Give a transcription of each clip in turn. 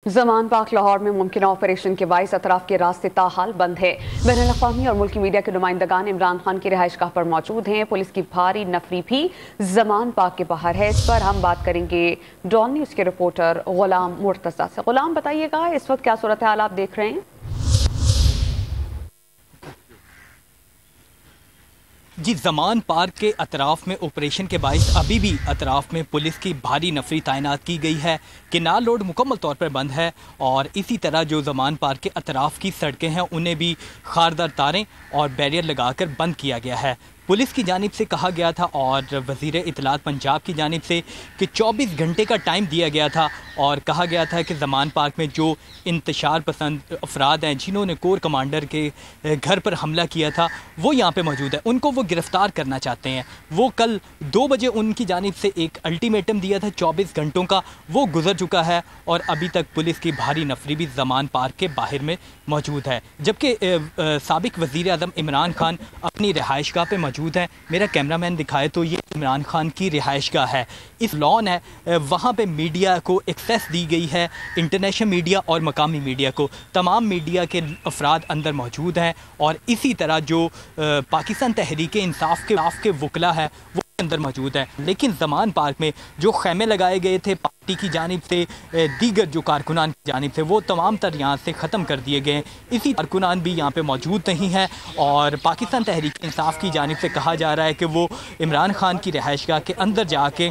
Zaman park Lahore में मुमकिन operation के बाइस अतराफ के रास्ते ताहाल बंद है। बैनुल-अक़वामी और मुल्की मीडिया के नुमाइंदगान इमरान खान की रिहाइशगाह पर मौजूद हैं। पुलिस की भारी नफरी भी जमान पार्क के बाहर है। इस पर हम बात करेंगे डॉन न्यूज़ के रिपोर्टर गुलाम मुर्तज़ा से। गुलाम, बताइएगा इस वक्त क्या सूरत हाल आप देख रहे हैं? जी, जमान पार्क के अतराफ में ऑपरेशन के बाइस अभी भी अतराफ में पुलिस की भारी नफरी तैनात की गई है। किनार रोड मुकम्मल तौर पर बंद है और इसी तरह जो जमान पार्क के अतराफ की सड़कें हैं उन्हें भी खारदार तारें और बैरियर लगाकर बंद किया गया है। पुलिस की जानिब से कहा गया था और वज़ीर इत्तलात पंजाब की जानिब से कि 24 घंटे का टाइम दिया गया था और कहा गया था कि जमान पार्क में जो इंतशार पसंद अफराद हैं जिन्होंने कोर कमांडर के घर पर हमला किया था वो यहाँ पे मौजूद है, उनको वो गिरफ़्तार करना चाहते हैं। वो कल 2 बजे उनकी जानिब से एक अल्टीमेटम दिया था 24 घंटों का, वो गुजर चुका है और अभी तक पुलिस की भारी नफरी भी जमान पार्क के बाहर में मौजूद है। जबकि साबिक वज़ीर आज़म इमरान खान अपनी रिहाइशगाह पर मौजूद हैं। मेरा कैमरामैन दिखाए तो ये इमरान खान की रिहाइशगाह है। इस लॉन है, वहाँ पे मीडिया को एक्सेस दी गई है, इंटरनेशनल मीडिया और मकामी मीडिया को। तमाम मीडिया के अफराद अंदर मौजूद हैं और इसी तरह जो पाकिस्तान तहरीक इंसाफ के वकला है वो अंदर मौजूद है। लेकिन जमान पार्क में जो खैमे लगाए गए थे पार्टी की जानिब से, दीगर जो कारकुनान की जानिब से, वो तमाम तर यहाँ से ख़त्म कर दिए गए। इसी कारकुनान भी यहाँ पे मौजूद नहीं है और पाकिस्तान तहरीक इंसाफ की जानिब से कहा जा रहा है कि वो इमरान खान की रिहाइशगाह के अंदर जाके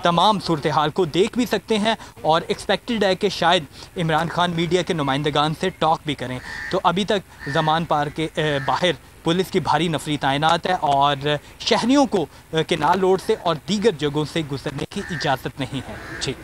तमाम सूरत हाल को देख भी सकते हैं और एक्सपेक्टेड है कि शायद इमरान खान मीडिया के नुमाइंदगान से टॉक भी करें। तो अभी तक जमान पार्क के बाहर पुलिस की भारी नफरी तैनात है और शहरियों को किनार रोड से और दीगर जगहों से गुजरने की इजाज़त नहीं है। जी।